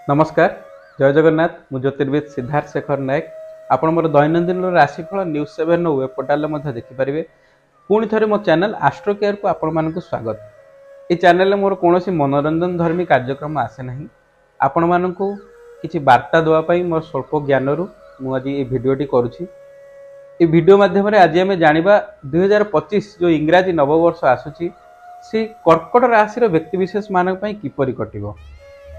नमस्कार जय जगन्नाथ मु ज्योतिर्विद सिद्धार्थ शेखर नायक आपण मोर दैनंदिन राशिफल न्यूज 7 वेब पोर्टाल देखिपारे। पुणी थे मो चैनल आस्ट्रो केयर को आपण मानक स्वागत। ये चैनल मोर कौन मनोरंजन धर्मी कार्यक्रम आसे ना आपण मानक किसी वार्ता देवाई मोर स्वल्प ज्ञान मुझे ये भिडटी करुँची। ये भिडियो मध्यम आज आम जाना 2025 जो इंग्राजी नववर्ष आसूची से कर्कट राशि व्यक्तिशेष मानक किपरि कटिबो।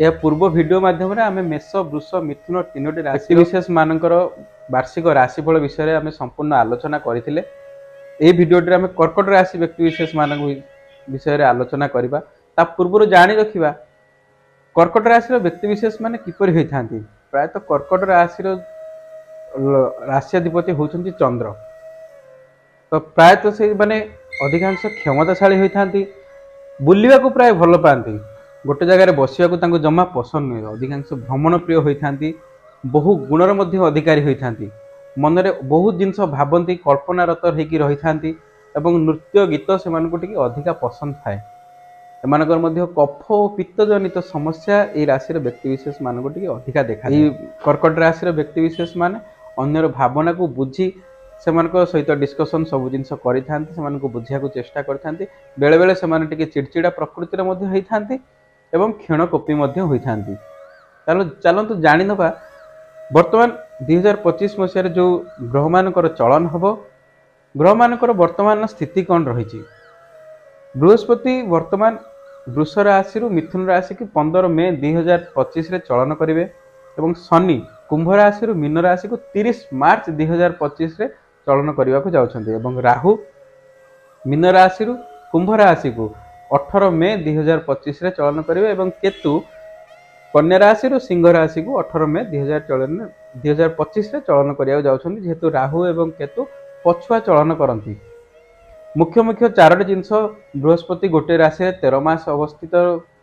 यह पूर्व वीडियो माध्यम आम मेष वृष मिथुन तीनोटी राशि विशेष मानकर वार्षिक राशिफल विषय आम संपूर्ण आलोचना करथिले। ए वीडियोटी आम कर्कट राशि व्यक्तिशेष मान विषय आलोचना करबा। ता पूर्व जानि रखिबा कर्कट राशि व्यक्तिशेष माने किपरि होइथांती। प्रायतः कर्कट राशि राशिधिपति होउछन्ती चंद्र। तो प्रायतः से माने अधिकांश क्षमताशाली होइथांती, बुलिबा को प्राय भल पाती, गोटे जगार बसवाक जमा पसंद नुहे, अधिकांश भ्रमण प्रिय होती, बहु गुणर मध्य अधिकारी होती, मनरे बहुत जिनस भावती, कल्पनारत होकर रही था एवं नृत्य गीत से अधिका पसंद थाए। एमानकर मध्य कफ और पित्त जनित समस्या ये राशि व्यक्तिशेष मान अधिका देखा। कर्कट राशि व्यक्तिशेष मान अन्यर भावना को बुझी से सहित डिस्कसन सब जिन कर बुझा चेष्टा करते, बेले बेले से चिड़चिड़ा प्रकृतिर होती एवं क्षणकोपी होती। चलतु जानी नवा वर्तमान 2025 मसीह जो ग्रह मानकर चलन हम, ग्रह मानकर वर्तमान स्थिति कौन रही। बृहस्पति वर्तमान वृष राशि मिथुन राशि की 15 मे 2025 रे चलन करेंगे एवं शनि कुंभ राशि मीन राशि को 30 मार्च 2025 रे चलन करने को जाउछन्ते एवं राहु मीन राशि कुंभ राशि को 18 मे 2025 रे चलन करेंगे एवं केतु कन्या राशि सिंह राशि को 18 मे 2025 रे चलन करिया जाउछन्ते। जेहेतु राहु एवं केतु पछुआ चलन करती। मुख्य मुख्य चारोटी जिनस बृहस्पति गोटे राशि 13 मास अवस्थित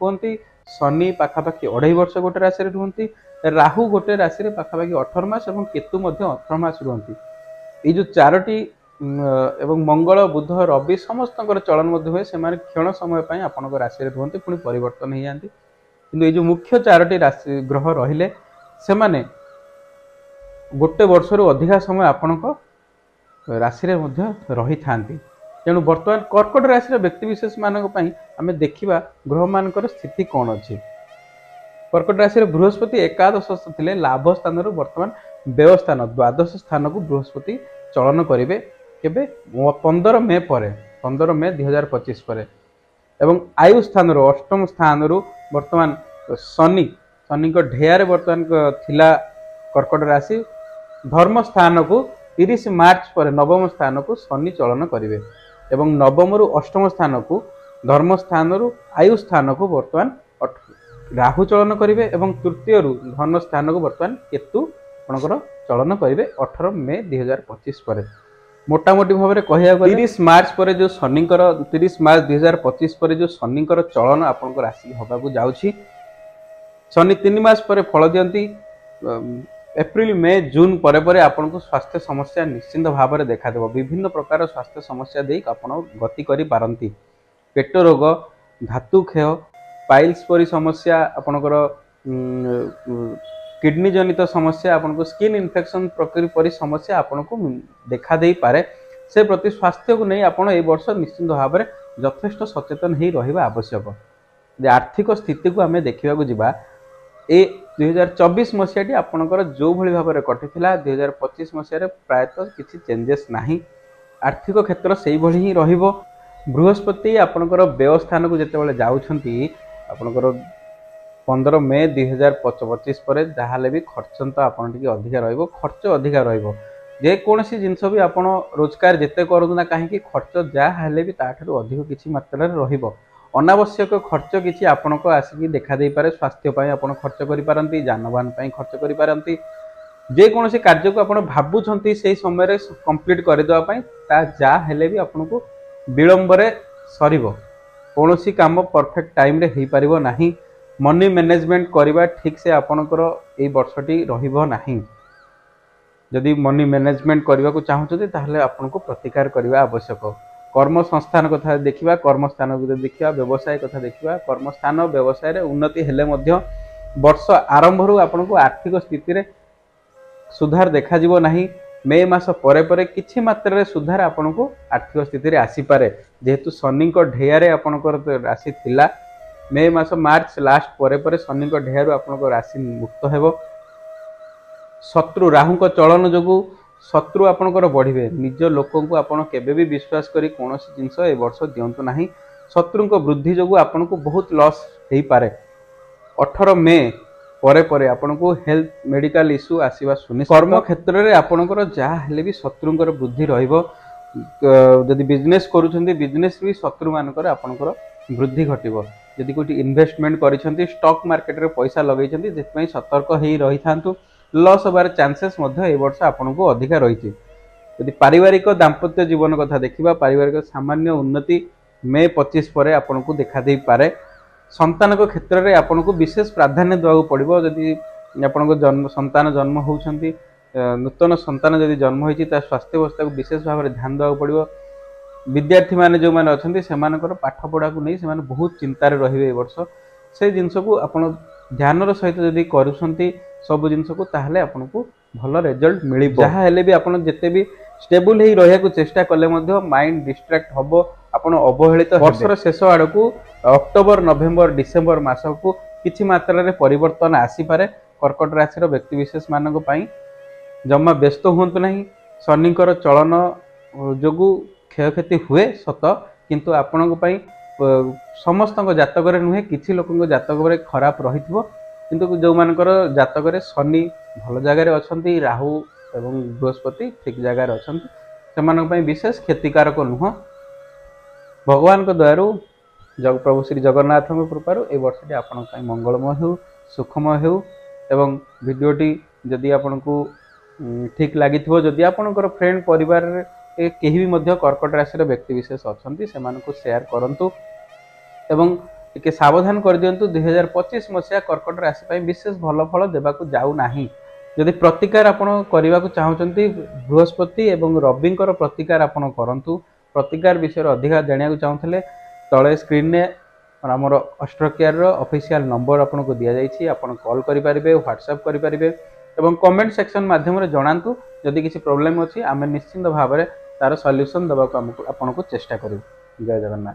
होती, शनि पाखापाखि 2.5 वर्ष गोटे राशि रुहति, राहु गोटे राशि पाखापाखि 18 मास और केतु 18 मास रुहति। ये जो चारोटी एवं मंगल बुध रवि समस्त चलन हुए से क्षण समय आपण राशि रुहति, पुणी परिवर्तन हो जाती। कि जो मुख्य चारोटी राशि ग्रह रहिले से माने गोटे वर्ष रु अधिका समय आपण राशि रही था। तेणु बर्तमान कर्कट राशि व्यक्तिशेष मानक आम देखा ग्रह मानकर स्थिति कौन अच्छी। कर्कट राशि बृहस्पति एकादश थे, लाभ स्थान बर्तमान व्यय स्थान द्वादश स्थान को बृहस्पति चलन करेंगे केबे 15 मे पर 15 मे 2025 पर एवं आयु स्थान अष्टम स्थान बर्तमान शनि ढेयर बर्तमान थिला कर्कट राशि धर्म स्थान को 30 मार्च पर नवम स्थान को शनि चलन करेंगे एवं नवम रु अष्टम स्थान को धर्म स्थान आयु स्थान को बर्तमान राहु चलन करेंगे एवं तृतीय रु धन स्थान को बर्तमान केतु आपणकर चलन करेंगे 18 मे 2025 पर। मोटामोटी भाव में कह 30 मार्च पर जो शनिकर 30 मार्च 2025 पर जो शनिकर चलन आपन राशि होगा जाऊँगी। शनि 3 मास पर फल दियंती। एप्रिल मे जून पर पर आपन को स्वास्थ्य समस्या निश्चिंत भाव में देखा देव। विभिन्न प्रकार स्वास्थ्य समस्या दे आपन गति करि पारंती। पेट रोग, धातु क्षय, पाइल्स परी समस्या, आपनकर किडनी जनित समस्या, आपन को स्किन इन्फेक्शन प्रकृति परी समस्या आपन को देखा दे पारे। से प्रति स्वास्थ्य को नहीं आपन ए वर्ष निश्चिंत भाव में यथेष्ट सचेतन ही रहिबा आवश्यक। आर्थिक स्थिति को आम देखा जावा ए 2024 मसीहाटी आपणकर जो भली भाव में कटिला 2025 मसीह प्रायतः किसी चेंजेस नहीं। आर्थिक क्षेत्र से ही ही रहिबो। बृहस्पति आपणकर व्यय स्थान को जिते जाउछंती आपणकर 15 मे 2025 पर जहाँ भी खर्च तो आपन टिके अधिका रहिबो, खर्च अधिका रहिबो। जेकोसी जिनस भी आपन रोजगार जिते करूँ ना कहीं खर्च जहाँ भी ताठू अधिक किसी मात्रा रहिबो। अनावश्यक खर्च किसी आपण को आसिक देखा दे पारे। स्वास्थ्य आप खर्च करें, जानवाहन खर्च करें, जेकोसी कार्य को आप भावुंट से समय कंप्लीट करदेवाई जहाँ भी आपन को विलंबर सर कौन काम परफेक्ट टाइम रे हो पार ना। मनी मैनेजमेंट करवा ठीक से आपणकर ये वर्षटी रहा। जदि मनी मैनेजमेंट करने को चाहते ताहले आपन को प्रतिकार करने आवश्यक। कर्म संस्थान कथा देखा, कर्मस्थान को देखा, व्यवसाय कथा देखा, कर्मस्थान व्यवसाय उन्नति हेले वर्ष आरंभ आपको आर्थिक स्थिति सुधार देखा नहीं। मे मास परे परे किछि मात्रा रे सुधार आपको आर्थिक स्थिति आसीपे जेहेतु शनि ढेयारे आपणकर राशि थिला। मे मास मार्च लास्ट परे परे शनि ढेयारू आपणकर राशि मुक्त हेबो। शत्रु राहु चलन जो शत्रु आपणकर बढ़िबे। निज लोक आपड़ केबे भी विश्वास करी कौन जिनस ए वर्ष दिंतु नहीं। शत्रु वृद्धि जो आपको बहुत लॉस हो पारे। 18 मे परे परे आपको हेल्थ मेडिकल इश्यू आसीबा सुनिश्चित। कर्म क्षेत्र में आपणकर जहाँ हेले भी शत्रुंकर वृद्धि रहिबो। जदि बिजनेस करूछंती बिजनेस भी शत्रु मानकर आपणकर वृद्धि घटिबो। जदि कोठी इन्वेस्टमेंट करिसंती स्टॉक मार्केट रे पैसा लगैछंती जेतपई सतर्क हेई रही थांतु। लॉस होबार चांसेस मध्य ए वर्ष आपनको अधिका रही। यदि पारिवारिक दाम्पत्य जीवन कथा देखिबा पारिवारिक सामान्य उन्नति मे 25 पर आपको देखा दे पारे। संतान क्षेत्र में आपको विशेष प्राधान्य देवा पड़ो। जदि आपको जन्म संतान जन्म होती नूतन संतान जदि जन्म होती स्वास्थ्य अवस्था को विशेष भाव में ध्यान देवा पड़ो। विद्यार्थी मैंने जो मैंने अच्छा से पाठपढ़ा को नहीं से बहुत चिंतार रे वर्ष से जिनस को आप ध्यान सहित जदि करुँच सब जिनस को ताहले आपको भल रिजल्ट मिल। जहाँ हेले भी आप जिते भी स्टेबल ही रहा को चेष्टा कले माइंड डिस्ट्रैक्ट हम आप अवहेलित। वर्षर शेष आड़ को अक्टोबर नवेम्बर डिसेम्बर मास को किछि मात्रा रे परिवर्तन आसीपारे। कर्कट राशि व्यक्ति विशेष मानक पई जम्मा व्यस्त हुंतु नहीं। शनिकर चलन जो क्षयक्षति हुए सत किंतु आपण समस्त जातक नुहे किछि लोक जातक खराब रही किंतु जो मानकर जातक शनि भल जगार अच्छा राहु एवं बृहस्पति ठीक जगार अच्छा से विशेष क्षतिकारक नुह। भगवान दयारू जग प्रभु श्री जगन्नाथ कृपारू ए वर्षटी आपण मंगलमय हो सुखमय हो। एवं वीडियोटी जदि आपण को ठीक लगी जदि आपणकर फ्रेंड परिवार केही भी कर्कट राशि व्यक्ति विशेष अच्छा से शेयर करंतु एवं टिके सावधान कर दियंतु। 2025 मसीहा कर्कट राशि विशेष भल फल देवाक जाऊ नाही। जदि प्रतिकार आपण करने को चाहते बृहस्पति एवं रविंकर प्रतिकार आपण करंतु। प्रतिकार विषय अधिका जाना चाहूले तले स्क्रीन ने आमर अस्ट्रोकेयर ऑफिशियल नंबर आपको दि जाइए। आप कॉल करेंगे व्हाट्सएप करेंगे एवं कमेंट सेक्शन माध्यम जनातु जदि किसी प्रॉब्लम अच्छी आम निश्चिंत भाव में तार सॉल्यूशन देवाक आपको चेष्टा करूँ। जय जगन्नाथ।